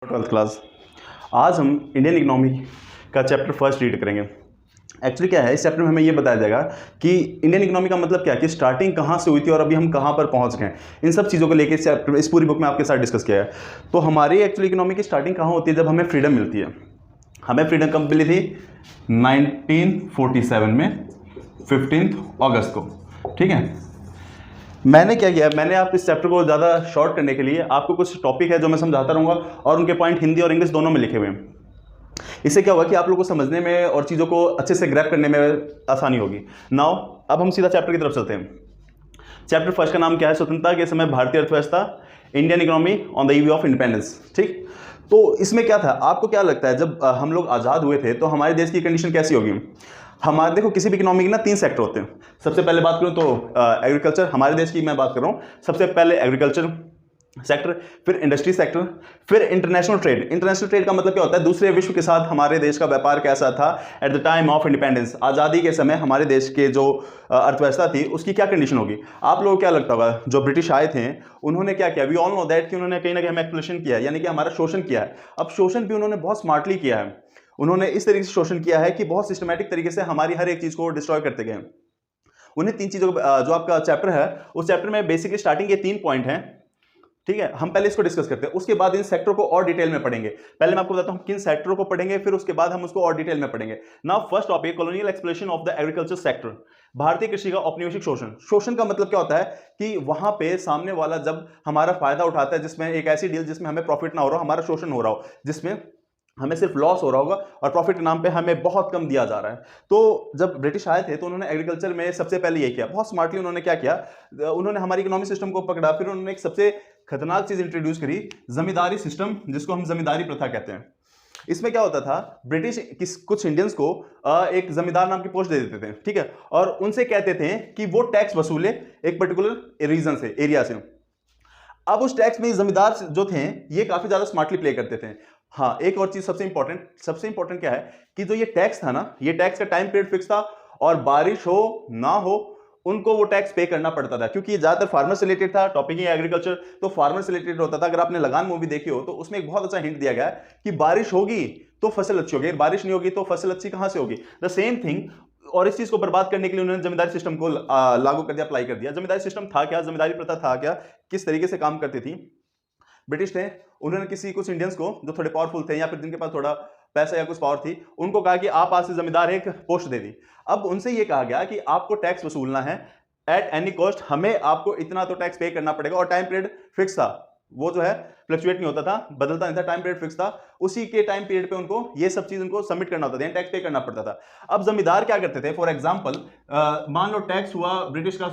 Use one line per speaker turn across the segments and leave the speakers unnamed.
Twelfth class. आज हम Indian economy का चैप्टर फर्स्ट रीड करेंगे। एक्चुअली क्या है, इस चैप्टर में हमें ये बताया जाएगा कि इंडियन इकोनॉमी का मतलब क्या है, कि स्टार्टिंग कहाँ से हुई थी और अभी हम कहाँ पर पहुँच गए। इन सब चीज़ों को लेकर इस चैप्टर, इस पूरी बुक में आपके साथ डिस्कस किया है। तो हमारी एक्चुअली इकोनॉमी की स्टार्टिंग कहाँ होती है, जब हमें फ्रीडम मिलती है। हमें फ्रीडम कब मिली थी? 1947 में 15 अगस्त को। ठीक है, मैंने क्या किया, मैंने आप इस चैप्टर को ज़्यादा शॉर्ट करने के लिए आपको कुछ टॉपिक है जो मैं समझाता रहूँगा और उनके पॉइंट हिंदी और इंग्लिश दोनों में लिखे हुए हैं। इससे क्या होगा कि आप लोगों को समझने में और चीज़ों को अच्छे से ग्रैप करने में आसानी होगी। नाउ अब हम सीधा चैप्टर की तरफ चलते हैं। चैप्टर फर्स्ट का नाम क्या है? स्वतंत्रता के समय भारतीय अर्थव्यवस्था, Indian economy on the eve of independence. ठीक, तो इसमें क्या था, आपको क्या लगता है जब हम लोग आज़ाद हुए थे तो हमारे देश की कंडीशन कैसी होगी? हमारे देखो, किसी भी इकोनॉमी के ना 3 सेक्टर होते हैं। सबसे पहले बात करूं तो एग्रीकल्चर, हमारे देश की मैं बात कर रहा हूं। सबसे पहले एग्रीकल्चर सेक्टर, फिर इंडस्ट्री सेक्टर, फिर इंटरनेशनल ट्रेड। इंटरनेशनल ट्रेड का मतलब क्या होता है? दूसरे विश्व के साथ हमारे देश का व्यापार कैसा था at the time of independence. आज़ादी के समय हमारे देश के जो अर्थव्यवस्था थी उसकी क्या कंडीशन होगी। आप लोगों को क्या लगता होगा, जो ब्रिटिश आए थे उन्होंने क्या किया? वी ऑल नो दैट कि उन्होंने कहीं ना कहीं हमें एक्सप्लॉइटेशन किया है, यानी कि हमारा शोषण किया है। अब शोषण भी उन्होंने बहुत स्मार्टली किया है। उन्होंने इस तरीके से शोषण किया है कि बहुत सिस्टमैटिक तरीके से हमारी हर एक चीज को डिस्ट्रॉय करते गए। उन्हें 3 चीजों जो आपका चैप्टर है उस चैप्टर में बेसिकली स्टार्टिंग के 3 पॉइंट हैं। ठीक है, हम पहले इसको डिस्कस करते हैं, उसके बाद इन सेक्टर को और डिटेल में पढ़ेंगे। पहले मैं आपको बताता हूं किन सेक्टरों को पढ़ेंगे, फिर उसके बाद हम उसको और डिटेल में पढ़ेंगे। Now first topic, colonial exploration of the agriculture sector. भारतीय कृषि का औपनिवेशिक शोषण। शोषण का मतलब क्या होता है कि वहां पे सामने वाला जब हमारा फायदा उठाता है, जिसमें एक ऐसी डील जिसमें हमें प्रॉफिट ना हो रहा हो, हमारा शोषण हो रहा हो, जिसमें हमें सिर्फ लॉस हो रहा होगा और प्रॉफिट के नाम पे हमें बहुत कम दिया जा रहा है। तो जब ब्रिटिश आए थे तो उन्होंने एग्रीकल्चर में सबसे पहले ये किया, बहुत स्मार्टली उन्होंने क्या किया, उन्होंने हमारी इकोनॉमिक सिस्टम को पकड़ा। फिर उन्होंने एक सबसे खतरनाक चीज इंट्रोड्यूस करी, जमींदारी सिस्टम, जिसको हम जमींदारी प्रथा कहते हैं। इसमें क्या होता था, ब्रिटिश कुछ इंडियंस को एक जमींदार नाम की पोस्ट दे देते थे। ठीक है, और उनसे कहते थे कि वो टैक्स वसूले एक पर्टिकुलर रीजन से, एरिया से। अब उस टैक्स में जमींदार जो थे ये काफी ज्यादा स्मार्टली प्ले करते थे। हाँ, एक और चीज सबसे इंपॉर्टेंट क्या है कि जो ये टैक्स था ना, ये टैक्स का टाइम पीरियड फिक्स था और बारिश हो ना हो उनको वो टैक्स पे करना पड़ता था, क्योंकि ये ज्यादातर फार्मर से रिलेटेड था। टॉपिक ही एग्रीकल्चर, तो फार्मर से रिलेटेड होता था। अगर आपने लगान मूवी देखी हो तो उसमें एक बहुत अच्छा हिंट दिया गया है कि बारिश होगी तो फसल अच्छी होगी, बारिश नहीं होगी तो फसल अच्छी कहां से होगी। द सेम थिंग, और इस चीज को बर्बाद करने के लिए उन्होंने जमींदारी सिस्टम को लागू कर दिया, अप्लाई कर दिया। जमींदारी सिस्टम था क्या, जमींदारी प्रथा था क्या, किस तरीके से काम करती थी? ब्रिटिश थे, उन्होंने कुछ इंडियंस को जो थोड़े पावरफुल थे या फिर जिनके पास थोड़ा पैसा या कुछ पावर थी, उनको कहा कि आप आज से जमींदार एक पोस्ट दे दी। अब उनसे यह कहा गया कि आपको टैक्स वसूलना है एट एनी कॉस्ट, हमें आपको इतना तो टैक्स पे करना पड़ेगा। और टाइम पीरियड फिक्स था, वो जो है फ्लक्चुएट नहीं होता था, बदलता नहीं था, टाइम पीरियड फिक्स था। उसी के टाइम पीरियड पे उनको ये सब चीज उनको सबमिट करना होता था, टैक्स पे करना पड़ता था। अब जमींदार क्या करते थे, फॉर एग्जांपल मान लो टैक्स हुआ ब्रिटिश का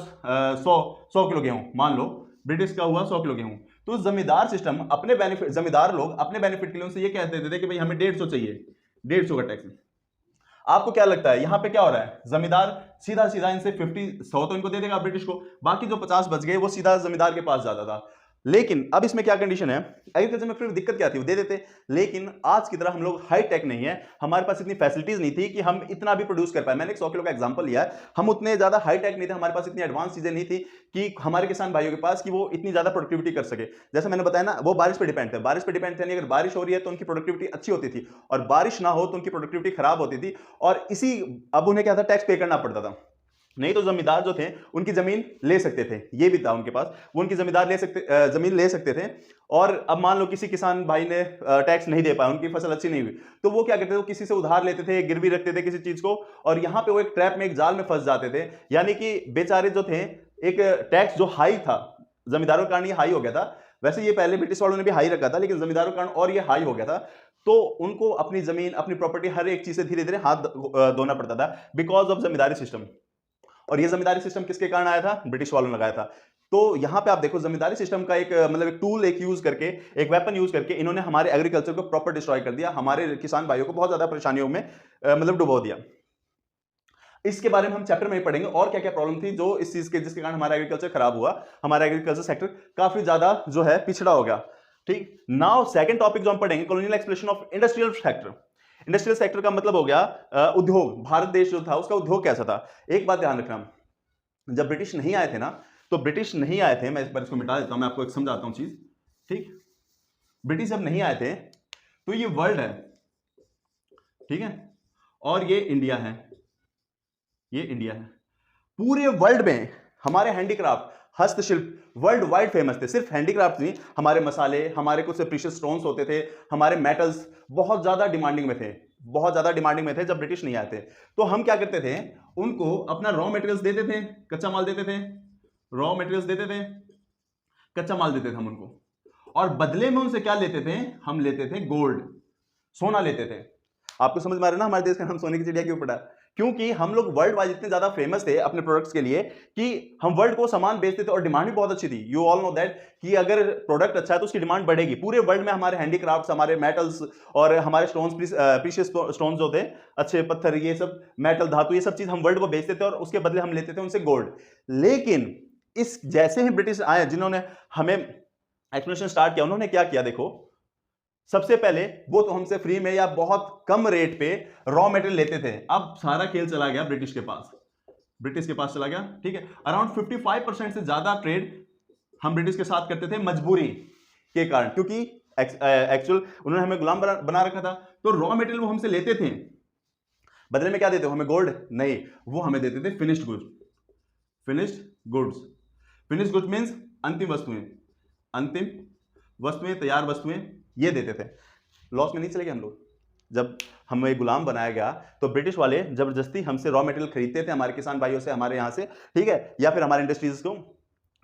100 किलो गेहूं, मान लो ब्रिटिश का हुआ 100 किलो गेहूं। तो जमींदार सिस्टम अपने बेनिफिट, जमींदार लोग अपने बेनिफिट के लिए उनसे ये कह देते थे कि भाई हमें 150 चाहिए, 150 का टैक्स। आपको क्या लगता है यहां पे क्या हो रहा है? जमींदार सीधा सीधा इनसे 100 तो इनको दे देगा ब्रिटिश को, बाकी जो 50 बच गए वो सीधा जमींदार के पास जाता था। लेकिन अब इसमें क्या कंडीशन है, एग्रीकल्चर में फिर दिक्कत क्या थी, वो दे देते, लेकिन आज की तरह हम लोग हाई टेक नहीं है, हमारे पास इतनी फैसिलिटीज नहीं थी कि हम इतना भी प्रोड्यूस कर पाए। मैंने 100 किलो का एग्जांपल लिया है, हम उतने ज्यादा हाई टेक नहीं थे, हमारे पास इतनी एडवांस चीजें नहीं थी कि हमारे किसान भाइयों के पास कि वो इतनी ज्यादा प्रोडक्टिविटी कर सके। जैसे मैंने बताया ना, वो बारिश पर डिपेंड थे, बारिश पर डिपेंड थे, नहीं अगर बारिश हो रही है तो उनकी प्रोडक्टिविटी अच्छी होती थी, और बारिश ना हो तो उनकी प्रोडक्टिविटी खराब होती थी। और इसी, अब उन्हें क्या था, टैक्स पे करना पड़ता था। नहीं तो जमींदार जो थे उनकी जमीन ले सकते थे, ये भी था उनके पास, वो उनकी जमीन ले सकते थे। और अब मान लो किसी किसान भाई ने टैक्स नहीं दे पाया, उनकी फसल अच्छी नहीं हुई, तो वो क्या करते थे, वो किसी से उधार लेते थे, गिरवी रखते थे किसी चीज को, और यहां पे वो एक ट्रैप में, एक जाल में फंस जाते थे। यानी कि बेचारे जो थे, एक टैक्स जो हाई था, जमींदारों के कारण ये हाई हो गया था। वैसे ये पहले ब्रिटिश वालों ने भी हाई रखा था, लेकिन जमींदारों के कारण और ये हाई हो गया था। तो उनको अपनी जमीन, अपनी प्रॉपर्टी, हर एक चीज से धीरे धीरे हाथ धोना पड़ता था बिकॉज ऑफ जमींदारी सिस्टम। और ये जमींदारी सिस्टम किसके कारण आया था? ब्रिटिश वालों ने लगाया था। तो यहां पे आप देखो, जमींदारी सिस्टम का एक मतलब एक टूल, एक यूज करके, एक वेपन यूज करके इन्होंने हमारे एग्रीकल्चर को प्रॉपर डिस्ट्रॉय कर दिया, हमारे किसान भाइयों को बहुत ज्यादा परेशानियों में मतलब डुबो दिया। इसके बारे में हम चैप्टर में ही पढ़ेंगे और क्या क्या प्रॉब्लम थी जो इस चीज के, जिसके कारण हमारा एग्रीकल्चर खराब हुआ, हमारा एग्रीकल्चर सेक्टर काफी ज्यादा जो है पिछड़ा हो गया। ठीक, नाउ सेकंड टॉपिक जो हम पढ़ेंगे, colonial exploration of industrial sector. Industrial sector का मतलब हो गया उद्योग। भारत देश जो था उसका उद्योग कैसा था? एक बात ध्यान रखना, जब ब्रिटिश नहीं आए थे ना, तो ब्रिटिश नहीं आए थे, मैं इस बार इसको मिटा देता हूं, मैं आपको एक समझाता हूं चीज। ठीक, ब्रिटिश जब नहीं आए थे तो ये वर्ल्ड है, ठीक है, और ये इंडिया है, ये इंडिया है। पूरे वर्ल्ड में हमारे हैंडीक्राफ्ट, हस्तशिल्प वर्ल्ड वाइड फेमस थे। सिर्फ हैंडीक्राफ्ट नहीं, हमारे मसाले, हमारे कुछ प्रीशियस स्टोन्स होते थे, हमारे मेटल्स बहुत ज्यादा डिमांडिंग में थे, बहुत ज्यादा डिमांडिंग में थे जब ब्रिटिश नहीं आए थे। तो हम क्या करते थे, उनको अपना रॉ मटेरियल्स देते थे, कच्चा माल देते थे, रॉ मटेरियल्स देते थे, कच्चा माल देते थे हम उनको, और बदले में उनसे क्या लेते थे, हम लेते थे गोल्ड, सोना लेते थे। आपको समझ में आ रहा है ना हमारे देश का नाम सोने की चिड़िया क्यों पड़ा? क्योंकि हम लोग वर्ल्ड वाइड इतने ज्यादा फेमस थे अपने प्रोडक्ट्स के लिए कि हम वर्ल्ड को सामान बेचते थे और डिमांड भी बहुत अच्छी थी। यू ऑल नो दैट कि अगर प्रोडक्ट अच्छा है तो उसकी डिमांड बढ़ेगी। पूरे वर्ल्ड में हमारे हैंडीक्राफ्ट्स, हमारे मेटल्स और हमारे स्टोन्स, प्रीशियस स्टोन्स जो थे, अच्छे पत्थर, ये सब मेटल, धातु, ये सब चीज हम वर्ल्ड को बेचते थे और उसके बदले हम लेते थे उनसे गोल्ड। लेकिन इस जैसे ही ब्रिटिश आए, जिन्होंने हमें एक्सप्लोरेशन स्टार्ट किया, उन्होंने क्या किया देखो, सबसे पहले वो तो हमसे फ्री में या बहुत कम रेट पे रॉ मटेरियल लेते थे। अब सारा खेल चला गया ब्रिटिश के पास, ब्रिटिश के पास चला गया, ठीक है। अराउंड 55% से ज्यादा ट्रेड हम ब्रिटिश के साथ करते थे मजबूरी के कारण, क्योंकि एक्चुअल उन्होंने हमें गुलाम बना रखा था। तो रॉ मटेरियल वो हमसे लेते थे, बदले में क्या देते हो हमें, गोल्ड नहीं, वो हमें देते थे finished goods. Finished goods, finished goods means अंतिम वस्तुएं, अंतिम वस्तुएं, तैयार वस्तुएं, ये देते थे। लॉस में नहीं चले गए हम लोग। जब हमें गुलाम बनाया गया तो ब्रिटिश वाले जबरदस्ती हमसे रॉ मटेरियल खरीदते थे, हमारे किसान भाइयों से, हमारे यहाँ से, ठीक है, या फिर हमारे इंडस्ट्रीज को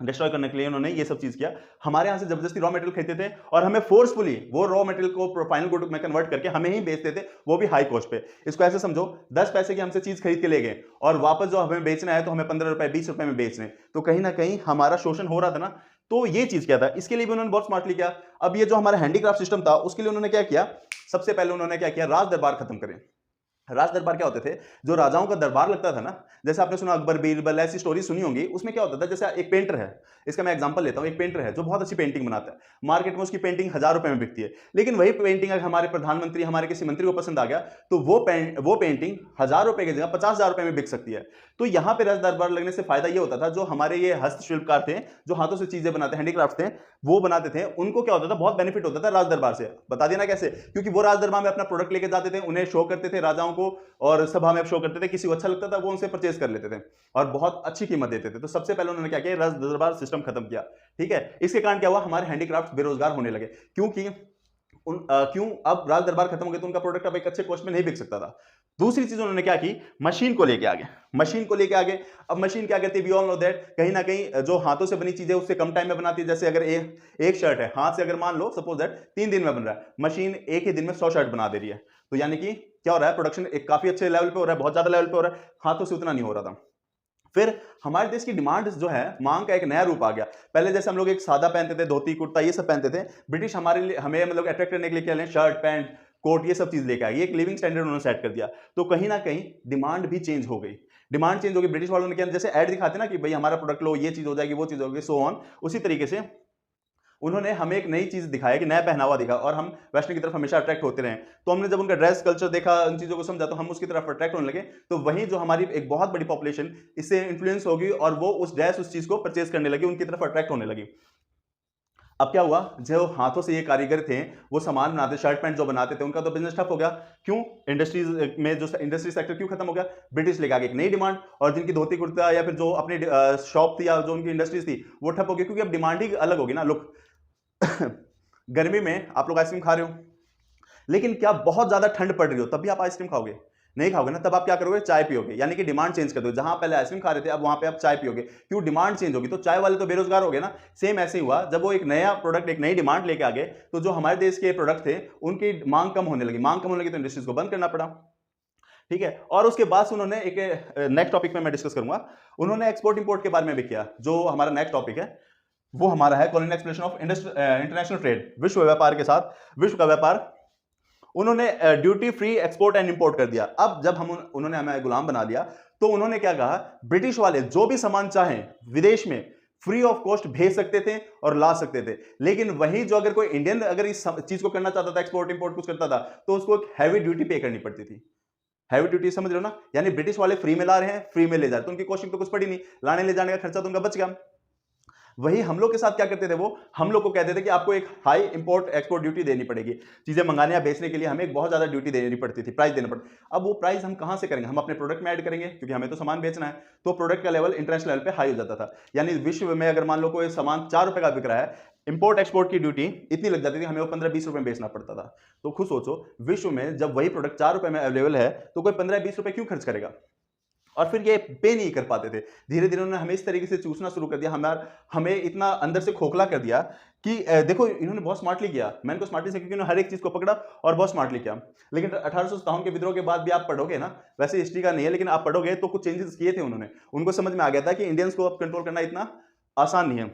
डिस्ट्रॉय करने के लिए उन्होंने ये सब चीज किया। हमारे यहाँ से जबरदस्ती रॉ मटेरियल खरीदते थे और हमें फोर्सफुली वो रॉ मटेरियल को फाइनल गुड में कन्वर्ट करके हमें ही बेचते थे, वो भी हाई कॉस्ट पे। इसको ऐसे समझो, 10 पैसे की हमसे चीज खरीद के ले गए और वापस जो हमें बेचना है तो हमें 15 रुपए 20 रुपए में बेच रहे हैं। तो कहीं ना कहीं हमारा शोषण हो रहा था ना। तो ये चीज क्या था, इसके लिए भी उन्होंने बहुत स्मार्टली किया। अब ये जो हमारा हैंडीक्राफ्ट सिस्टम था, उसके लिए उन्होंने क्या किया, सबसे पहले उन्होंने क्या किया, राज दरबार खत्म करें। राज दरबार क्या होते थे, जो राजाओं का दरबार लगता था ना, जैसे आपने सुना अकबर बीरबल, ऐसी स्टोरी सुनी होंगी। उसमें क्या होता था, जैसे एक पेंटर है, इसका मैं एग्जांपल लेता हूं, एक पेंटर है जो बहुत अच्छी पेंटिंग बनाता है, मार्केट में उसकी पेंटिंग 1000 रुपए में बिकती है। लेकिन वही पेंटिंग अगर हमारे प्रधानमंत्री, हमारे किसी मंत्री को पसंद आ गया तो वो पेंटिंग 1000 रुपए की जगह 50,000 रुपए में बिक सकती है। तो यहां पर राज दरबार लगने से फायदा ये होता था, जो हमारे ये हस्तशिल्पकार थे, जो हाथों से चीजें बनाते, हैंडीक्राफ्ट थे, वो बनाते थे, उनको क्या होता था, बहुत बेनिफिट होता था राज दरबार से। बता देना कैसे, क्योंकि वो राज दरबार में अपना प्रोडक्ट लेके जाते थे, उन्हें शो करते थे राजाओं को, और सभा में शो करते थे, किसी को अच्छा लगता था वो उनसे परचेज कर लेते थे और बहुत अच्छी कीमत देते थे। तो सबसे पहले उन्होंने क्या किया, राज दरबार सिस्टम खत्म किया, ठीक है। इसके कारण क्या हुआ, हमारे हैंडीक्राफ्ट बेरोजगार होने लगे, क्योंकि क्यों, अब राज दरबार खत्म हो गया तो उनका प्रोडक्ट अब एक अच्छे कॉस्ट में नहीं बिक सकता था। दूसरी चीज उन्होंने क्या की, मशीन को लेके आगे, मशीन को लेके आगे। अब मशीन क्या करती है, वी ऑल नो दैट, कहीं ना कहीं जो हाथों से बनी चीजें उससे कम टाइम में बनाती है। जैसे अगर एक शर्ट है, हाथ से अगर मान लो सपोज दैट 3 दिन में बन रहा है, मशीन एक ही दिन में 100 शर्ट बना दे रही है। तो यानी कि क्या हो रहा है, प्रोडक्शन एक काफी अच्छे लेवल पे हो रहा है, बहुत ज्यादा लेवल पे हो रहा है, हाथों से उतना नहीं हो रहा था। फिर हमारे देश की डिमांड जो है, मांग का एक नया रूप आ गया। पहले जैसे हम लोग एक सादा पहनते थे, धोती कुर्ता ये सब पहनते थे, ब्रिटिश हमारे लिए, हमें मतलब अट्रैक्ट करने के लिए क्या लें, शर्ट पैंट कोट ये सब चीज लेके आई, एक लिविंग स्टैंडर्ड उन्होंने सेट कर दिया। तो कहीं ना कहीं डिमांड भी चेंज हो गई, डिमांड चेंज हो गई। ब्रिटिश वालों ने क्या, जैसे ऐड दिखाते ना कि भाई हमारा प्रोडक्ट लो, ये चीज हो जाएगी, वो चीज होगी, सो ऑन, उसी तरीके से उन्होंने हमें एक नई चीज दिखाया, कि नया पहनावा दिखा, और हम वेस्टर्न की तरफ हमेशा अट्रैक्ट होते रहे। तो हमने जब उनका ड्रेस कल्चर देखा, उन चीजों को समझा, तो हम उसकी तरफ अट्रैक्ट होने लगे। तो वहीं जो हमारी एक बहुत बड़ी पॉपुलेशन इससे इन्फ्लुएंस होगी और वो उस ड्रेस, उस चीज को परचेज करने लगी, उनकी तरफ अट्रैक्ट होने लगी। अब क्या हुआ, जो हाथों से ये कारीगर थे, वो सामान बनाते, शर्ट पैंट जो बनाते थे, उनका तो बिजनेस ठप हो गया। क्यों, इंडस्ट्रीज में जो इंडस्ट्री सेक्टर क्यों खत्म हो गया, ब्रिटिश लेके आगे एक नई डिमांड, और जिनकी धोती कुर्ता या फिर जो अपनी शॉप थी या जो उनकी इंडस्ट्रीज थी, वो ठप हो गई, क्योंकि अब डिमांड ही अलग होगी ना। लुक गर्मी में आप लोग आइसक्रीम खा रहे हो, लेकिन क्या बहुत ज्यादा ठंड पड़ रही हो तब भी आप आइसक्रीम खाओगे? नहीं खाओगे ना। तब आप क्या करोगे, चाय पियोगे, यानी कि डिमांड चेंज कर दो। जहां पहले आइसक्रीम खा रहे थे, अब वहां पे आप चाय पियोगे, क्यों, डिमांड चेंज होगी। तो चाय वाले तो बेरोजगार हो गए ना। सेम ऐसे ही हुआ, जब वो एक नया प्रोडक्ट, एक नई डिमांड लेके आ गए, तो जो हमारे देश के प्रोडक्ट थे उनकी मांग कम होने लगी, मांग कम होने लगी तो इंडस्ट्रीज को बंद करना पड़ा, ठीक है। और उसके बाद उन्होंने एक नेक्स्ट टॉपिक में मैं डिस्कस करूंगा, उन्होंने एक्सपोर्ट इंपोर्ट के बारे में भी किया। जो हमारा नेक्स्ट टॉपिक है वो हमारा है colonial exploration of international trade, विश्व व्यापार के साथ, विश्व का व्यापार। उन्होंने duty free export and import कर दिया। अब जब उन्होंने हमें गुलाम बना दिया, तो उन्होंने क्या कहा, ब्रिटिश वाले जो भी सामान चाहें विदेश में फ्री ऑफ कॉस्ट भेज सकते थे और ला सकते थे। लेकिन वही जो अगर कोई इंडियन अगर इस चीज को करना चाहता था, एक्सपोर्ट इंपोर्ट कुछ करता था, तो उसको एक हैवी ड्यूटी पे करनी पड़ती थी। हैवी ड्यूटी समझ रहे हो ना, यानी ब्रिटिश वाले फ्री में ला रहे हैं, फ्री में ले जा रहे हैं, तो उनकी कॉस्टिंग तो कुछ पड़ी नहीं, लाने ले जाने का खर्चा तो उनका बच गया। वही हम लोग के साथ क्या करते थे, वो हम लोग को कहते थे कि आपको एक हाई इंपोर्ट एक्सपोर्ट ड्यूटी देनी पड़ेगी, चीजें मंगाने या बेचने के लिए हमें एक बहुत ज्यादा ड्यूटी देनी पड़ती थी, प्राइस देना पड़ता। अब वो प्राइस हम कहां से करेंगे, हम अपने प्रोडक्ट में ऐड करेंगे, क्योंकि हमें तो सामान बेचना है, तो प्रोडक्ट का लेवल इंटरनेशनल लेवल पे हाई हो जाता था। यानी विश्व में अगर मान लो कोई सामान 4 रुपए का बिक रहा है, इंपोर्ट एक्सपोर्ट की ड्यूटी इतनी लग जाती थी, हमें वो 15-20 रुपए में बेचना पड़ता था। तो खुद सोचो, विश्व में जब वही प्रोडक्ट 4 रुपए में अवेलेबल है, तो कोई 15-20 रुपए क्यों खर्च करेगा, और फिर ये पे नहीं कर पाते थे। धीरे धीरे उन्होंने हमें इस तरीके से चूसना शुरू कर दिया, हमें इतना अंदर से खोखला कर दिया कि देखो इन्होंने बहुत स्मार्टली किया, मैंने को स्मार्टली से, क्योंकि उन्होंने हर एक चीज को पकड़ा और बहुत स्मार्टली किया। लेकिन 1857 के विद्रोह के बाद भी आप पढ़ोगे ना, वैसे हिस्ट्री का नहीं है, लेकिन आप पढ़ोगे तो कुछ चेंजेस किए थे उन्होंने, उनको समझ में आ गया था कि इंडियंस को अब कंट्रोल करना इतना आसान नहीं है।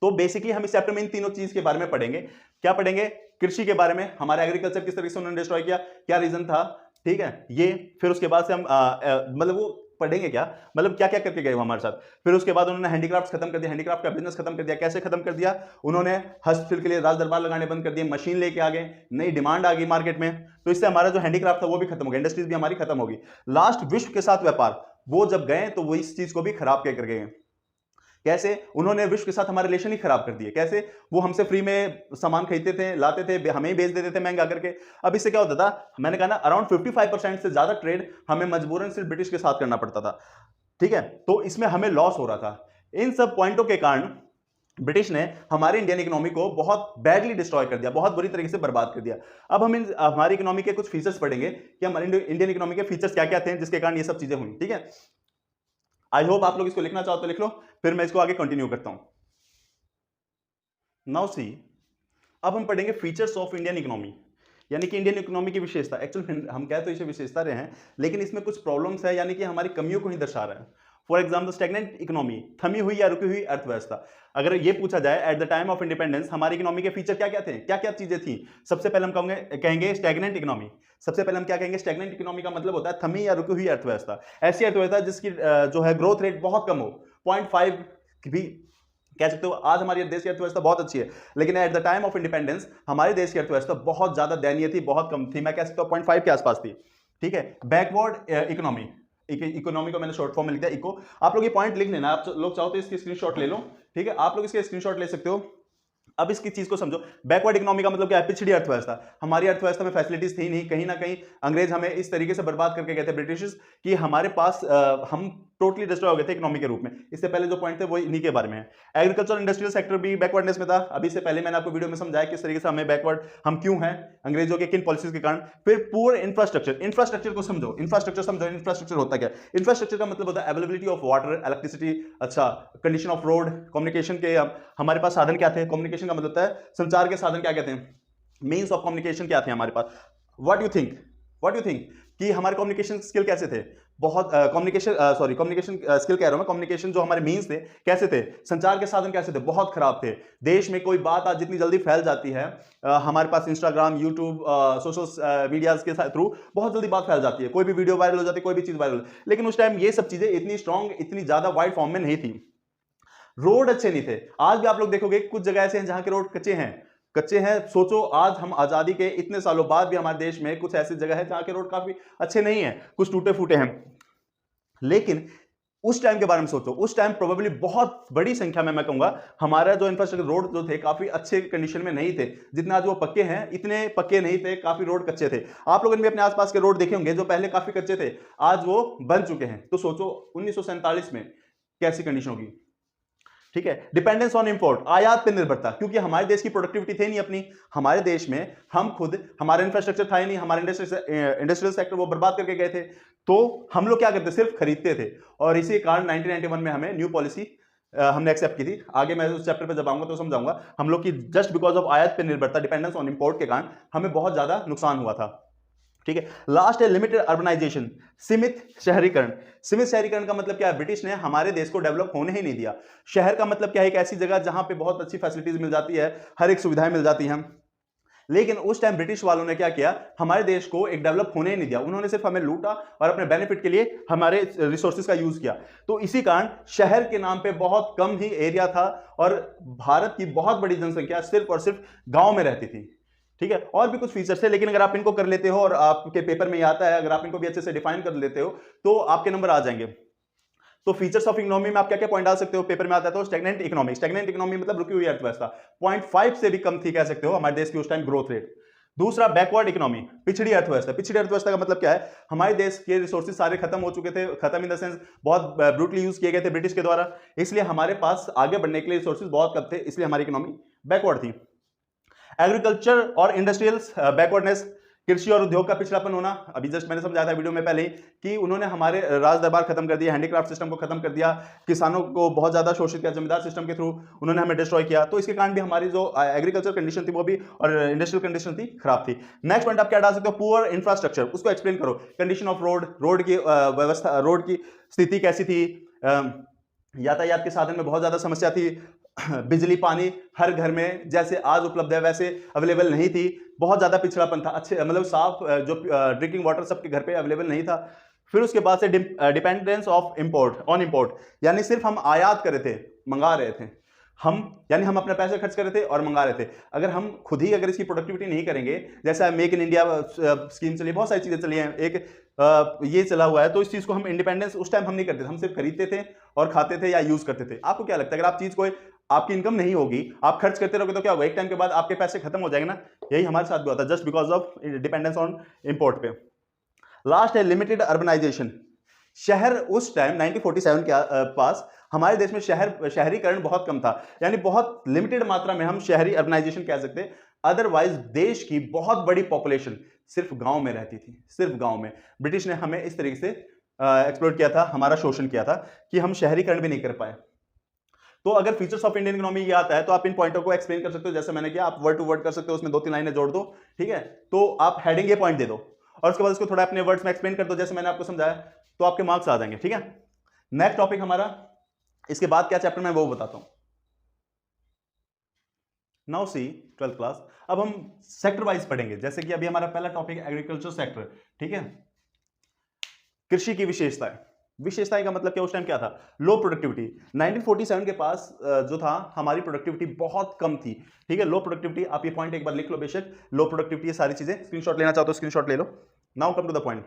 तो बेसिकली हम इस चैप्टर में इन तीनों चीज के बारे में पढ़ेंगे। क्या पढ़ेंगे, कृषि के बारे में, हमारे एग्रीकल्चर किस तरीके से उन्होंने डिस्ट्रॉय किया, क्या रीजन था, ठीक है ये। फिर उसके बाद से हम मतलब वो पढ़ेंगे क्या, मतलब क्या क्या करके गए वो हमारे साथ। फिर उसके बाद उन्होंने हैंडीक्राफ्ट खत्म कर दिया, हैंडीक्राफ्ट का बिजनेस खत्म कर दिया। कैसे खत्म कर दिया, उन्होंने हस्तशिल्प के लिए राज दरबार लगाने बंद कर दिए, मशीन लेके आ गए, नई डिमांड आ गई मार्केट में, तो इससे हमारा जो हैंडीक्राफ्ट था वो भी खत्म हो गया, इंडस्ट्रीज भी हमारी खत्म होगी। लास्ट विश्व के साथ व्यापार, वो जब गए तो वो इस चीज को भी खराब कर गए। कैसे, उन्होंने विश्व के साथ हमारे रिलेशन ही खराब कर दिए। कैसे, वो हमसे फ्री में सामान खरीदते थे, लाते थे, हमें ही बेच देते थे महंगा करके। अब इससे क्या होता था, मैंने कहा ना अराउंड 55% से ज्यादा ट्रेड हमें मजबूरन सिर्फ ब्रिटिश के साथ करना पड़ता था, ठीक है। तो इसमें हमें लॉस हो रहा था। इन सब पॉइंटों के कारण ब्रिटिश ने हमारे इंडियन इकोनॉमी को बहुत बैडली डिस्ट्रॉय कर दिया, बहुत बुरी तरीके से बर्बाद कर दिया। अब हम हमारी इकोनॉमी के कुछ फीचर्स पढ़ेंगे कि हमारे इंडियन इकोनॉमी के फीचर्स क्या क्या थे जिसके कारण ये सब चीजें हुई, ठीक है। आई होप आप लोग इसको लिखना चाहो तो लिख लो, फिर मैं इसको आगे कंटिन्यू करता हूं। नाउ सी, अब हम पढ़ेंगे फीचर्स ऑफ इंडियन इकोनॉमी, यानी कि इंडियन इकोनॉमी की विशेषता। एक्चुअली हम कह तो इसे विशेषता रहे हैं, लेकिन इसमें कुछ प्रॉब्लम्स है, यानी कि हमारी कमियों को ही दर्शा रहा है। फॉर एग्जाम्पल स्टैग्नेंट इकोनॉमी, थमी हुई या रुकी हुई अर्थव्यवस्था। अगर ये पूछा जाए at the time of independence हमारी इकोनॉमी के फीचर क्या क्या थे, क्या क्या चीजें थी, सबसे पहले हम कहेंगे स्टैग्नेंट इकोनॉमी। सबसे पहले हम क्या कहेंगे, स्टैग्नेंट इकोनॉमी का मतलब होता है थमी या रुकी हुई अर्थव्यवस्था। ऐसी अर्थव्यवस्था जिसकी जो है ग्रोथ रेट बहुत कम हो, 0.5 भी कह सकते हो। आज हमारे देश की अर्थव्यवस्था बहुत अच्छी है, लेकिन at the time of independence हमारे देश की अर्थव्यवस्था बहुत ज्यादा दयनीय थी, बहुत कम थी, मैं कह सकता हूं 0.5 के आसपास थी, ठीक है। बैकवर्ड इकोनॉमी, इकोनॉमी को मैंने शॉर्ट फॉर्म में लिख दिया इको। आप लोग ये पॉइंट लिख लेना, आप लोग चाहो तो इसकी स्क्रीनशॉट ले लो, ठीक है, आप लोग इसके स्क्रीनशॉट ले सकते हो। अब इसकी चीज को समझो, बैकवर्ड इकोनॉमी का मतलब क्या है, पिछड़ी अर्थव्यवस्था। हमारी अर्थव्यवस्था में फैसिलिटीज थी नहीं, कहीं ना कहीं अंग्रेज हमें इस तरीके से बर्बाद करके गए थे ब्रिटिश, कि हमारे पास हम टोटली डिस्ट्रॉय हो गए थे इकोनॉमी के रूप में। इससे पहले जो पॉइंट थे वो इन्हीं के बारे में है। एग्रीकल्चर इंडस्ट्रियल सेक्टर भी बैकवर्डनेस में था। अभी से पहले मैंने आपको वीडियो में समझाया किस तरीके से हमें बैकवर्ड हम क्यों हैं, अंग्रेजों के किन पॉलिसीज के कारण। फिर पुअर इंफ्रास्ट्रक्चर, इंफ्रास्ट्रक्चर को समझो, इंफ्रास्ट्रक्चर समझो, इंफ्रास्ट्रक्चर होता क्या। इंफ्रास्ट्रक्चर का मतलब होता है अवेलेबिलिटी ऑफ वाटर, इलेक्ट्रिसिटी, अच्छा कंडीशन ऑफ रोड, कम्युनिकेशन के हमारे पास साधन क्या थे। कम्युनिकेशन का मतलब होता है संचार के साधन क्या कहते हैं, मीन्स ऑफ कम्युनिकेशन क्या थे हमारे पास। व्हाट यू थिंक कि हमारे कम्युनिकेशन स्किल कैसे थे, बहुत कम्युनिकेशन स्किल कह रहा हूं मैं, कम्युनिकेशन जो हमारे मीन्स थे कैसे थे, संचार के साधन कैसे थे, बहुत खराब थे। देश में कोई बात आज जितनी जल्दी फैल जाती है, हमारे पास इंस्टाग्राम, यूट्यूब, सोशल मीडिया के थ्रू बहुत जल्दी बात फैल जाती है, कोई भी वीडियो वायरल हो जाती है, कोई भी चीज वायरल। लेकिन उस टाइम ये सब चीजें इतनी स्ट्रॉन्ग, इतनी ज्यादा वाइड फॉर्म में नहीं थी। रोड अच्छे नहीं थे। आज भी आप लोग देखोगे कुछ जगह ऐसे हैं जहां के रोड कच्चे हैं। सोचो आज हम आजादी के इतने सालों बाद भी हमारे देश में कुछ ऐसी जगह है जहां के रोड काफी अच्छे नहीं है, कुछ टूटे फूटे हैं। लेकिन उस टाइम के बारे में सोचो, उस टाइम प्रोबेबली बहुत बड़ी संख्या में मैं कहूंगा हमारा जो इंफ्रास्ट्रक्चर रोड जो थे काफी अच्छे कंडीशन में नहीं थे। जितना आज वो पक्के हैं इतने पक्के नहीं थे, काफी रोड कच्चे थे। आप लोगों ने भी अपने आसपास के रोड देखे होंगे जो पहले काफी कच्चे थे, आज वो बन चुके हैं। तो सोचो 1947 में कैसी कंडीशन होगी, ठीक है। डिपेंडेंस ऑन इंपोर्ट, आयात पर निर्भरता, क्योंकि हमारे देश की प्रोडक्टिविटी थी नहीं अपनी। हमारे देश में हम खुद, हमारा इंफ्रास्ट्रक्चर था ही नहीं, हमारे इंडस्ट्रियल सेक्टर वो बर्बाद करके गए थे। तो हम लोग क्या करते, सिर्फ खरीदते थे। और इसी कारण 1991 में हमें न्यू पॉलिसी हमने एक्सेप्ट की थी। आगे मैं उस चैप्टर पे जब आऊंगा तो समझाऊंगा। हम लोग की जस्ट बिकॉज ऑफ आयात पर निर्भरता, डिपेंडेंस ऑन इंपोर्ट के कारण हमें बहुत ज्यादा नुकसान हुआ था, ठीक है। लास्ट है लिमिटेड अर्बनाइजेशन, सीमित शहरीकरण। सीमित शहरीकरण का मतलब क्या है, ब्रिटिश ने हमारे देश को डेवलप होने ही नहीं दिया। शहर का मतलब क्या है, एक ऐसी जगह जहां पे बहुत अच्छी फैसिलिटीज मिल जाती है, हर एक सुविधाएं मिल जाती हैं। लेकिन उस टाइम ब्रिटिश वालों ने क्या किया, हमारे देश को एक डेवलप होने ही नहीं दिया। उन्होंने सिर्फ हमें लूटा और अपने बेनिफिट के लिए हमारे रिसोर्सेज का यूज किया। तो इसी कारण शहर के नाम पे बहुत कम ही एरिया था और भारत की बहुत बड़ी जनसंख्या सिर्फ और सिर्फ गांव में रहती थी, ठीक है। और भी कुछ फीचर्स थे, लेकिन अगर आप इनको कर लेते हो और आपके पेपर में ये आता है, अगर आप इनको भी अच्छे से डिफाइन कर लेते हो तो आपके नंबर आ जाएंगे। तो फीचर्स ऑफ इकोनॉमी में आप क्या क्या पॉइंट डाल सकते हो, पेपर में आता है तो स्टैग्नेंट इकोनॉमी मतलब रुकी हुई अर्थव्यवस्था, 0.5 से भी कम थी कह सकते हो हमारे देश की उस टाइम ग्रोथ रेट। दूसरा बैकवर्ड इकोनॉमी, पिछड़ी अर्थव्यवस्था। पिछड़ी अर्थव्यवस्था का मतलब क्या है, हमारे देश के रिसोर्सेज सारे खत्म हो चुके थे, खत्म इन द सेंस बहुत ब्रूटली यूज किए गए थे ब्रिटिश के द्वारा, इसलिए हमारे पास आगे बढ़ने के लिए रिसोर्सेज बहुत कम थे, इसलिए हमारी इकोनॉमी बैकवर्ड थी। एग्रीकल्चर और इंडस्ट्रियल बैकवर्डनेस, कृषि और उद्योग का पिछड़ापन होना, अभी जस्ट मैंने समझाया था वीडियो में पहले ही कि उन्होंने हमारे राज दरबार खत्म कर दिया, हैंडीक्राफ्ट सिस्टम को खत्म कर दिया, किसानों को बहुत ज्यादा शोषित किया, जमींदार सिस्टम के थ्रू उन्होंने हमें डिस्ट्रॉय किया, तो इसके कारण भी हमारी जो एग्रीकल्चर कंडीशन थी वो भी और इंडस्ट्रियल कंडीशन थी खराब थी। नेक्स्ट पॉइंट आप क्या डाल सकते हो, पुअर इंफ्रास्ट्रक्चर, उसको एक्सप्लेन करो, कंडीशन ऑफ रोड की व्यवस्था, रोड की स्थिति कैसी थी, यातायात के साधन में बहुत ज्यादा समस्या थी, बिजली पानी हर घर में जैसे आज उपलब्ध है वैसे अवेलेबल नहीं थी, बहुत ज्यादा पिछड़ापन था, अच्छे मतलब साफ जो ड्रिंकिंग वाटर सबके घर पे अवेलेबल नहीं था। फिर उसके बाद से डिपेंडेंस ऑफ इंपोर्ट, यानी सिर्फ हम आयात कर रहे थे, मंगा रहे थे हम, यानी हम अपने पैसे खर्च कर रहे थे और मंगा रहे थे। अगर हम खुद ही अगर इसकी प्रोडक्टिविटी नहीं करेंगे, जैसा मेक इन इंडिया स्कीम चली, बहुत सारी चीजें चली हैं, एक ये चला हुआ है, तो इस चीज को हम इंडिपेंडेंस उस टाइम हम नहीं करते थे, हम सिर्फ खरीदते थे और खाते थे या यूज करते थे। आपको क्या लगता है, अगर आप चीज को, आपकी इनकम नहीं होगी, आप खर्च करते रहोगे तो क्या होगा, एक टाइम के बाद आपके पैसे खत्म हो जाएंगे ना, यही हमारे साथ भी होता है just because of dependence on import पे। लास्ट है लिमिटेड अर्बनाइजेशन। शहर उस टाइम 1947 के पास हमारे देश में शहरीकरण बहुत कम था, यानी बहुत लिमिटेड मात्रा में हम शहरी अर्बनाइजेशन कह सकते हैं। अदरवाइज देश की बहुत बड़ी पॉपुलेशन सिर्फ गांव में रहती थी, सिर्फ गांव में। ब्रिटिश ने हमें इस तरीके से एक्सप्लॉइट किया था, हमारा शोषण किया था कि हम शहरीकरण भी नहीं कर पाए। तो अगर फीचर्स ऑफ इंडियन इकोनॉमी ये आता है तो आप इन पॉइंटों को एक्सप्लेन कर सकते हो, जैसे मैंने किया, आप वर्ड टू वर्ड कर सकते हो, उसमें 2-3 लाइनें जोड़ दो, ठीक है, तो आप हेडिंग ये पॉइंट दे दो और उसके बाद उसको थोड़ा अपने वर्ड्स में एक्सप्लेन कर दो जैसे मैंने आपको समझाया, तो आपके मार्क्स आ जाएंगे, ठीक है। नेक्स्ट टॉपिक हमारा, इसके बाद क्या चैप्टर में वो बताता हूं। नाउ सी 12th क्लास, अब हम सेक्टर वाइज पढ़ेंगे, जैसे कि अभी हमारा पहला टॉपिक एग्रीकल्चर सेक्टर, ठीक है। कृषि की विशेषताएं का मतलब क्या, उस टाइम क्या था, लो प्रोडक्टिविटी। 1947 के पास जो था हमारी प्रोडक्टिविटी बहुत कम थी, ठीक है, लो प्रोडक्टिविटी। आप ये पॉइंट एक बार लिख लो बेशक, लो प्रोडक्टिविटी, ये सारी चीजें स्क्रीनशॉट लेना चाहो तो स्क्रीनशॉट ले लो। Now come to the point.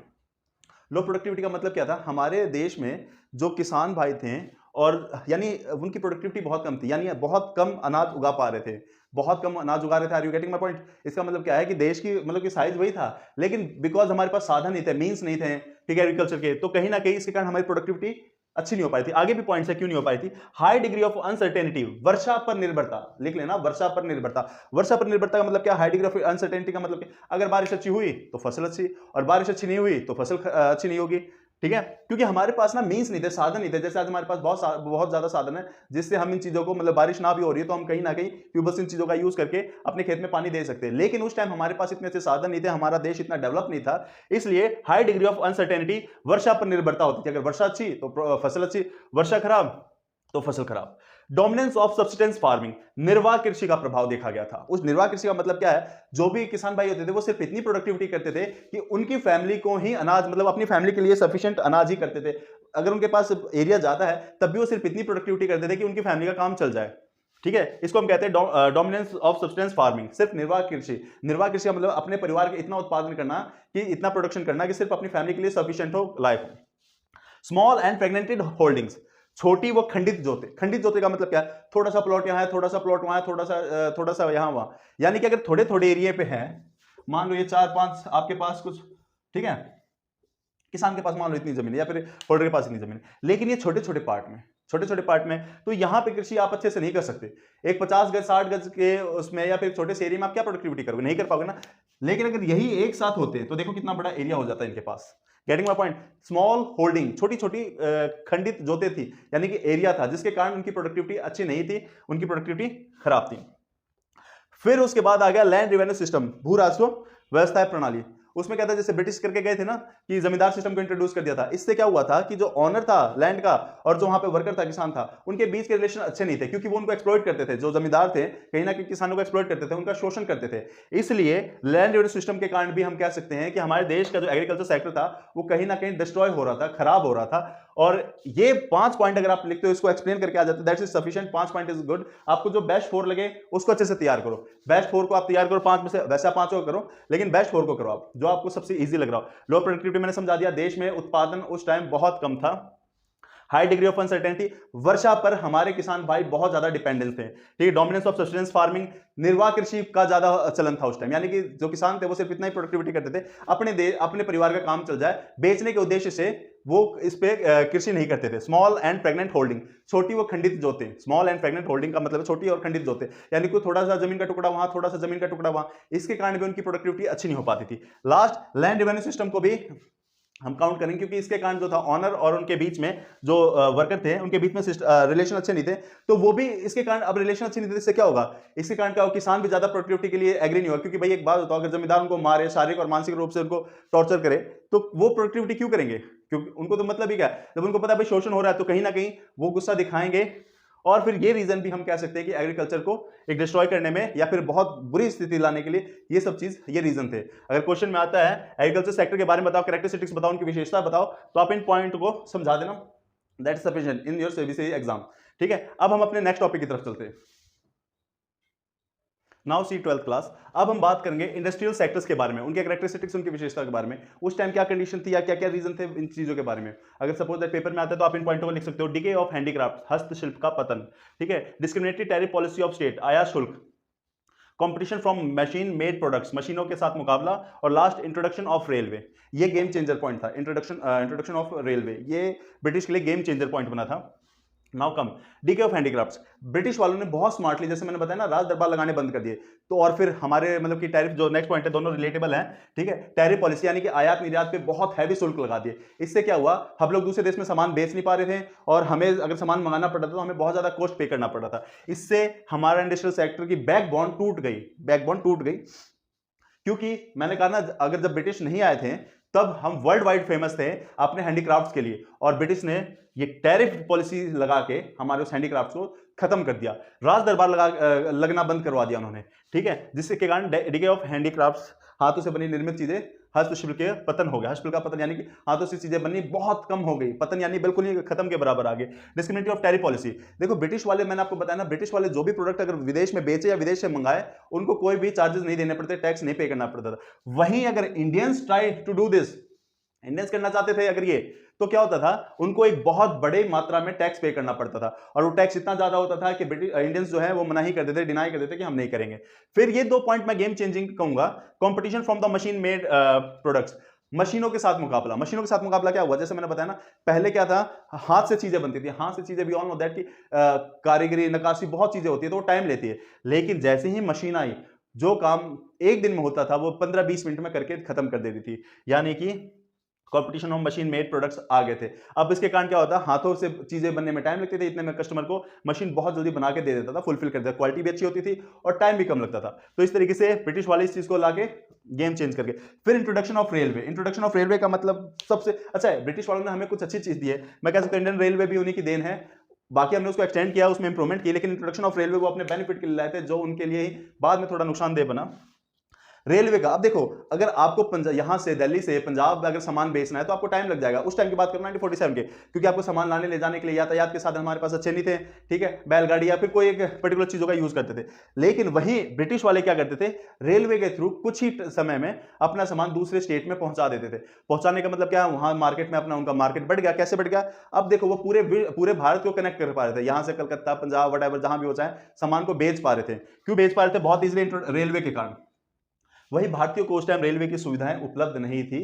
Low productivity का मतलब क्या था, हमारे देश में जो किसान भाई थे और यानी उनकी प्रोडक्टिविटी बहुत कम थी, यानी बहुत कम अनाज उगा पा रहे थे, बहुत कम अनाज उगा रहे थे। Are you getting my point? इसका मतलब क्या है कि देश की मतलब कि साइज वही था, लेकिन बिकॉज हमारे पास साधन नहीं थे, मींस नहीं थे, ठीक है, एग्रीकल्चर के, तो कहीं ना कहीं इसके कारण हमारी प्रोडक्टिविटी अच्छी नहीं हो पाई थी। आगे भी पॉइंट्स है क्यों नहीं हो पाई थी। हाई डिग्री ऑफ अनसर्टेनिटी, वर्षा पर निर्भरता, लिख लेना, वर्षा पर निर्भरता। वर्षा पर निर्भरता का मतलब क्या, हाई डिग्री ऑफ अनसर्टेनिटी का मतलब क्या, अगर बारिश अच्छी हुई तो फसल अच्छी, और बारिश अच्छी नहीं हुई तो फसल अच्छी नहीं होगी, ठीक है, क्योंकि हमारे पास ना मींस नहीं थे, साधन नहीं थे। जैसे आज हमारे पास बहुत ज्यादा साधन है जिससे हम इन चीजों को, मतलब बारिश ना भी हो रही है तो हम कहीं ना कहीं ट्यूबवेल्स इन चीजों का यूज करके अपने खेत में पानी दे सकते हैं, लेकिन उस टाइम हमारे पास इतने अच्छे साधन नहीं थे, हमारा देश इतना डेवलप नहीं था, इसलिए हाई डिग्री ऑफ अनसर्टेनिटी, वर्षा पर निर्भरता होती थी। अगर वर्षा अच्छी तो फसल अच्छी, वर्षा खराब तो फसल खराब। डोमिनेंस ऑफ सब्सिस्टेंस फार्मिंग, निर्वाह कृषि का प्रभाव देखा गया था। उस निर्वाह कृषि का मतलब क्या है, जो भी किसान भाई होते थे वो सिर्फ इतनी प्रोडक्टिविटी करते थे कि उनकी फैमिली को ही अनाज, मतलब अपनी फैमिली के लिए सफिशिएंट अनाज ही करते थे। अगर उनके पास एरिया ज्यादा है तब भी वो सिर्फ इतनी प्रोडक्टिविटी करते थे कि उनकी फैमिली का काम चल जाए, ठीक है। इसको हम कहते हैं डोमिनेंस ऑफ सब्सिस्टेंस फार्मिंग, सिर्फ निर्वाह कृषि। निर्वाह कृषि का मतलब अपने परिवार के इतना उत्पादन करना, कि इतना प्रोडक्शन करना कि सिर्फ अपनी फैमिली के लिए सफिशिएंट हो, लायक हो। स्मॉल एंड फ्रेगमेंटेड होल्डिंग्स, छोटी व खंडित जोते। खंडित जोते का मतलब क्या है, थोड़ा सा प्लॉट यहाँ है, थोड़ा सा प्लॉट वहां है, थोड़ा सा यहाँ वहां, यानी कि अगर थोड़े थोड़े एरिया पे है, मान लो ये 4-5 आपके पास कुछ, ठीक है, किसान के पास मान लो इतनी जमीन है या फिर होल्डर के पास इतनी जमीन है, लेकिन ये छोटे छोटे पार्ट में, तो यहां पे कृषि आप अच्छे से नहीं कर सकते। एक 50 गज 60 गज के उसमें या फिर छोटे से एरिया में आप क्या प्रोडक्टिविटी करोगे, नहीं कर पाओगे ना। लेकिन अगर यही एक साथ होते हैं तो देखो कितना बड़ा एरिया हो जाता है इनके पास। Getting my point? Small holding, छोटी छोटी खंडित जोते थी, यानी कि एरिया था, जिसके कारण उनकी प्रोडक्टिविटी अच्छी नहीं थी, उनकी प्रोडक्टिविटी खराब थी। फिर उसके बाद आ गया लैंड रेवेन्यू सिस्टम, भू राजस्व व्यवस्था प्रणाली। उसमें क्या था, जैसे ब्रिटिश करके गए थे ना कि जमींदार सिस्टम को इंट्रोड्यूस कर दिया था। इससे क्या हुआ था कि जो ऑनर था लैंड का और जो वहां पे वर्कर था, किसान था, उनके बीच के रिलेशन अच्छे नहीं थे, क्योंकि वो उनको एक्सप्लॉइट करते थे। जो जमींदार थे कहीं ना कहीं किसानों को एक्सप्लॉइट करते थे, उनका शोषण करते थे। इसलिए लैंड रेवेन्यू सिस्टम के कारण भी हम कह सकते हैं कि हमारे देश का जो एग्रीकल्चर सेक्टर था वो कहीं ना कहीं डिस्ट्रॉय हो रहा था, खराब हो रहा था। और ये 5 पॉइंट अगर आप लिखते हो, इसको एक्सप्लेन करके आ जाते, that's is sufficient. 5 point is good. आपको जो बेस्ट 4 लगे उसको अच्छे से तैयार करो। बेस्ट 4 को आप तैयार करो, 5 में से, वैसे 5 को करो, लेकिन बेस्ट 4 को करो आप, जो आपको सबसे इजी लग रहा हो। लो प्रोडक्टिविटी मैंने समझा दिया, देश में उत्पादन उस टाइम बहुत कम था। हाई डिग्री ऑफ अनसर्टेनिटी, वर्षा पर हमारे किसान भाई बहुत ज्यादा डिपेंडेंट थे, ठीक है। डोमिनेंस ऑफ सस्टेनेंस फार्मिंग, निर्वाह कृषि का ज्यादा चलन था उस टाइम, यानी कि जो किसान थे वो सिर्फ इतना ही प्रोडक्टिविटी करते थे, अपने परिवार का काम चल जाए, बेचने के उद्देश्य से वो इस पे कृषि नहीं करते थे। स्मॉल एंड प्रेग्नेंट होल्डिंग, छोटी व खंडित जोते, स्मॉल एंड प्रेग्नेंट होल्डिंग का मतलब छोटी और खंडित जोते, यानी कोई थोड़ा सा जमीन का टुकड़ा वहां, थोड़ा सा जमीन का टुकड़ा वहां, इसके कारण भी उनकी प्रोडक्टिविटी अच्छी नहीं हो पाती थी। लास्ट, लैंड रेवेन्यू सिस्टम को भी हम काउंट करेंगे, क्योंकि इसके कारण जो था ऑनर और उनके बीच में जो वर्कर थे उनके बीच में रिलेशन अच्छे नहीं थे, तो वो भी इसके कारण, अब रिलेशन अच्छे नहीं थे इससे क्या होगा, इसके कारण क्या होगा, किसान भी ज्यादा प्रोडक्टिविटी के लिए एग्री नहीं होगा, क्योंकि भाई एक बात बताओ, अगर जमींदार उनको मारे, शारीरिक और मानसिक रूप से उनको टॉर्चर करे, तो वो प्रोडक्टिविटी क्यों करेंगे, क्योंकि उनको तो मतलब ही क्या है, जब उनको पता है भाई शोषण हो रहा है तो कहीं ना कहीं वो गुस्सा दिखाएंगे। और फिर ये रीजन भी हम कह सकते हैं कि एग्रीकल्चर को एक डिस्ट्रॉय करने में या फिर बहुत बुरी स्थिति लाने के लिए ये सब चीज, ये रीजन थे। अगर क्वेश्चन में आता है एग्रीकल्चर सेक्टर के बारे में बताओ, कैरेक्टरिस्टिक्स बताओ, उनकी विशेषता बताओ, तो आप इन पॉइंट को समझा देना, that is sufficient in your CBSE exam, ठीक है। अब हम अपने नेक्स्ट टॉपिक की तरफ चलते हैं। Now see 12th class. अब हम बात करेंगे इंडस्ट्रियल सेक्टर्स के बारे में, उनके कैरेक्टरिस्टिक्स, उनकी विशेषता के बारे में, उस टाइम क्या कंडीशन थी या क्या क्या रीजन थे इन चीजों के बारे में। अगर सपोज दैट पेपर में आता है तो आप इन पॉइंटों को लिख सकते हो। डिके ऑफ हैंडीक्राफ्ट, हस्तशिल्प का पतन, ठीक है। Discriminatory tariff policy of state, आयात शुल्क, competition from machine made products, मशीनों के साथ मुकाबला, और लास्ट इंट्रोडक्शन ऑफ रेलवे। ये गेम चेंजर पॉइंट था, इंट्रोडक्शन ऑफ रेलवे, ये ब्रिटिश के लिए गेम चेंजर पॉइंट बना था। Now come DK of handicrafts. British वालों ने बहुत स्मार्टली, जैसे मैंने बताया ना, राज दरबार लगाने बंद कर दिए, तो और फिर हमारे मतलब कि टैरिफ, जो नेक्स्ट पॉइंट है, दोनों रिलेटेबल हैं, ठीक है। टैरिफ पॉलिसी यानी कि आयात निर्यात पे बहुत हैवी शुल्क लगा दिए। इससे क्या हुआ, हम लोग दूसरे देश में सामान बेच नहीं पा रहे थे, और हमें अगर सामान मंगाना पड़ा था तो हमें बहुत ज्यादा कॉस्ट पे करना पड़ा था। इससे हमारा इंडस्ट्रियल सेक्टर की बैकबोन टूट गई, क्योंकि मैंने कहा ना, अगर जब ब्रिटिश नहीं आए थे तब हम वर्ल्ड वाइड फेमस थे अपने हैंडीक्राफ्ट्स के लिए, और ब्रिटिश ने ये टैरिफ पॉलिसी लगा के हमारे उस हैंडीक्राफ्ट्स को खत्म कर दिया, राज दरबार लगना बंद करवा दिया उन्होंने, ठीक है। जिसके के कारण डिके ऑफ हैंडीक्राफ्ट्स, हाथों से बनी निर्मित चीजें, हस्तशिल्प के पतन हो गया। हस्तशिल्प का पतन यानी कि हाथों से चीजें बननी बहुत कम हो गई, पतन यानी बिल्कुल ही खत्म के बराबर आ गए। डिस्क्रिमिनेटरी ऑफ टैरिफ पॉलिसी, देखो ब्रिटिश वाले, मैंने आपको बताया ना, ब्रिटिश वाले जो भी प्रोडक्ट अगर विदेश में बेचे या विदेश से मंगाए, उनको कोई भी चार्जेस नहीं देने पड़ते, टैक्स नहीं पे करना पड़ता था। वहीं अगर Indians try to do this, Indians करना चाहते थे अगर ये, तो क्या होता था, उनको एक बहुत बड़े मात्रा में टैक्स पे करना पड़ता था, और वो टैक्स इतना ज्यादा होता था कि इंडियंस जो है वो मना ही कर देते, डिनाई कर देते कि हम नहीं करेंगे। फिर ये दो पॉइंट मैं गेम चेंजिंग कहूंगा। Competition from the machine made products, मशीनों के साथ मुकाबला। मशीनों के साथ मुकाबला क्या हुआ, जैसे मैंने बताया ना, पहले क्या था, हाथ से चीजें बनती थी, हाथ से चीजें भी ऑल नो दैट की कारीगरी, नक्काशी, बहुत चीजें होती है, तो वो टाइम लेती है। लेकिन जैसे ही मशीन आई, जो काम एक दिन में होता था वो 15-20 मिनट में करके खत्म कर देती थी, यानी कि competition of machine made products आ गए थे। अब इसके कारण क्या होता है, हाथों से चीजें बनने में टाइम लगते थे, इतने में कस्टमर को मशीन बहुत जल्दी बना के दे देता था, फुलफिल कर देता, क्वालिटी भी अच्छी होती थी और टाइम भी कम लगता था। तो इस तरीके से ब्रिटिश वाले इस चीज को लाके गेम चेंज करके। फिर introduction of railway. Introduction of railway का मतलब सबसे अच्छा है, ब्रिटिश वालों ने हमें कुछ अच्छी चीज दी है, मैं कह सकता हूं इंडियन रेलवे भी उन्हीं की देन है, बाकी हमने उसको एक्सटेंड किया, उसमें इंप्रूवमेंट की, लेकिन इंट्रोडक्शन ऑफ रेलवे वो अपने बेनिफिट के लिए लाए थे, जो उनके लिए ही बाद में थोड़ा नुकसानदेह बना। रेलवे का, अब देखो, अगर आपको यहां से दिल्ली से पंजाब अगर सामान बेचना है तो आपको टाइम लग जाएगा। उस टाइम की बात करना 1947 के, क्योंकि आपको सामान लाने ले जाने के लिए यातायात के साधन हमारे पास अच्छे नहीं थे, ठीक है, बैलगाड़ी या फिर कोई एक पर्टिकुलर चीजों का यूज करते थे। लेकिन वहीं ब्रिटिश वाले क्या करते थे, रेलवे के थ्रू कुछ ही समय में अपना सामान दूसरे स्टेट में पहुंचा देते थे। पहुंचाने का मतलब क्या, वहां मार्केट में अपना उनका मार्केट बढ़ गया। कैसे बढ़ गया, अब देखो, वो पूरे भारत को कनेक्ट कर पा रहे थे, यहां से कलकत्ता, पंजाब, वट जहां भी हो चाहे, सामान को बेच पा रहे थे। क्यों बेच पा रहे थे, बहुत इजीली, रेलवे के कारण। वही भारतीयों को उस टाइम रेलवे की सुविधाएं उपलब्ध नहीं थी।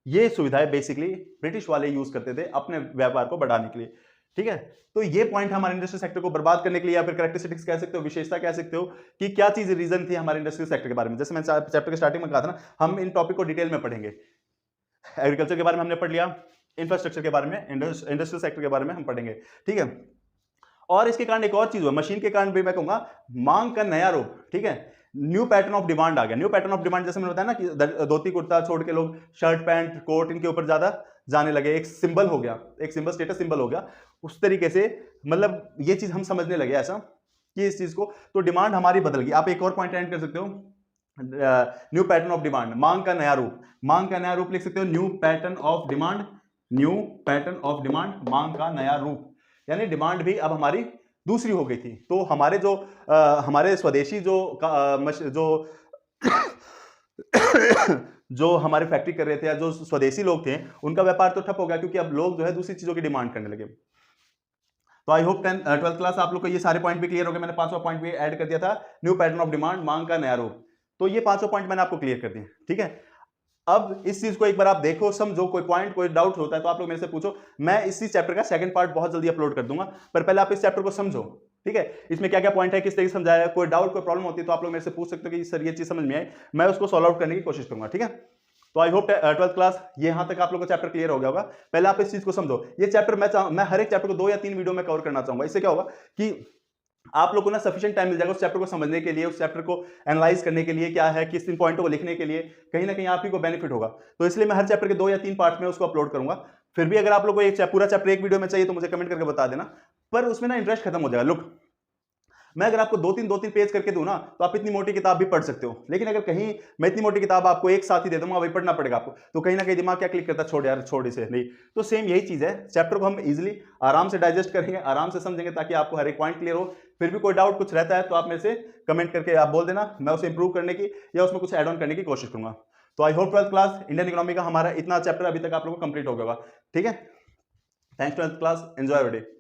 ये सुविधाएं बेसिकली ब्रिटिश वाले यूज करते थे अपने व्यापार को बढ़ाने के लिए, ठीक है। तो ये पॉइंट हमारे इंडस्ट्रियल सेक्टर को बर्बाद करने के लिए, या फिर कैरेक्टरिस्टिक्स कह सकते हो, विशेषता कह सकते हो, कि क्या चीज रीजन थी हमारे इंडस्ट्रियल सेक्टर के बारे में। जैसे मैं चैप्टर के स्टार्टिंग में कहा था ना, हम इन टॉपिक को डिटेल में पढ़ेंगे। एग्रीकल्चर के बारे में हमने पढ़ लिया, इंफ्रास्ट्रक्चर के बारे में, इंडस्ट्रियल सेक्टर के बारे में हम पढ़ेंगे, ठीक है। और इसके कारण एक और चीज हुआ, मशीन के कारण भी मैं कहूंगा मांग का नया रूप, ठीक है, न्यू पैटर्न ऑफ डिमांड आ गया। न्यू पैटर्न ऑफ डिमांड, जैसे मैंने बताया ना कि धोती कुर्ता छोड़ के लोग शर्ट पैंट कोट इनके ऊपर ज्यादा जाने लगे, एक सिंबल हो गया, एक सिंबल, स्टेटस सिंबल हो गया। उस तरीके से मतलब ये चीज हम समझने लगे ऐसा कि इस चीज को, तो डिमांड हमारी बदल गई। आप एक और पॉइंट ऐड कर सकते हो, न्यू पैटर्न ऑफ डिमांड, मांग का नया रूप। मांग का नया रूप लिख सकते हो, new pattern of demand, new pattern of demand, मांग का नया रूप, यानी डिमांड भी अब हमारी दूसरी हो गई थी। तो हमारे जो हमारे स्वदेशी जो हमारे फैक्ट्री कर रहे थे या जो स्वदेशी लोग थे, उनका व्यापार तो ठप हो गया, क्योंकि अब लोग जो है दूसरी चीजों की डिमांड करने लगे। तो आई होप 12th क्लास आप लोग को ये सारे पॉइंट भी क्लियर हो गए। मैंने 5वां पॉइंट भी ऐड कर दिया था, न्यू पैटर्न ऑफ डिमांड, मांग का नया रूप। तो ये 5 पॉइंट मैंने आपको क्लियर कर दिए, ठीक है। अब इस चीज को एक बार आप देखो, समझो, कोई पॉइंट कोई डाउट होता है तो आप लोग मेरे से पूछो। मैं इसी चैप्टर का सेकंड पार्ट बहुत जल्दी अपलोड कर दूंगा, पर पहले आप इस चैप्टर को समझो, ठीक है। इसमें क्या क्या पॉइंट है, किस तरीके से समझाया है, कोई डाउट कोई प्रॉब्लम होती है तो आप लोग मेरे से पूछ सकते हो कि सर ये चीज समझ में आई, मैं उसको सॉल्व आउट करने की कोशिश करूंगा, ठीक है। तो आई होप 12th क्लास ये यहां तक आप लोग को चैप्टर क्लियर हो गया होगा। पहले आप इस चीज को समझो। ये चैप्टर मैं हर एक चैप्टर को 2 या 3 वीडियो में कवर करना चाहूंगा। इससे क्या होगा कि आप लोग को ना सफिशिएंट टाइम मिल जाएगा उस चैप्टर को समझने के लिए, उस चैप्टर को एनालाइज करने के लिए, क्या है किस इन पॉइंटों को लिखने के लिए, कहीं ना कहीं आप ही को बेनिफिट होगा। तो इसलिए मैं हर चैप्टर के 2 या 3 पार्ट में उसको अपलोड करूंगा। फिर भी अगर आप लोग को एक पूरा चैप्टर एक वीडियो में चाहिए तो मुझे कमेंट करके बता देना, पर उसमें ना इंटरेस्ट खत्म हो जाएगा। लुक, मैं अगर आपको 2-3 पेज करके दूं ना तो आप इतनी मोटी किताब भी पढ़ सकते हो, लेकिन अगर कहीं मैं इतनी मोटी किताब आपको एक साथ ही दे दूंगा, वही पढ़ना पड़ेगा आपको, तो कहीं ना कहीं दिमाग क्या क्लिक करता है, छोड़ यार छोड़ इसे नहीं। तो सेम यही चीज है, चैप्टर को हम इजीली आराम से डाइजेस्ट करेंगे, आराम से समझेंगे, ताकि आपको हर एक पॉइंट क्लियर हो। फिर भी कोई डाउट कुछ रहता है तो आप मेरे से कमेंट करके आप बोल देना, मैं उसे इंप्रूव करने की या उसमें कुछ एड ऑन करने की कोशिश करूंगा। तो I hope 12th class Indian economy का हमारा इतना चैप्टर अभी तक आप लोगों को कंप्लीट हो गया, ठीक है। Thanks 12th class, enjoy your day.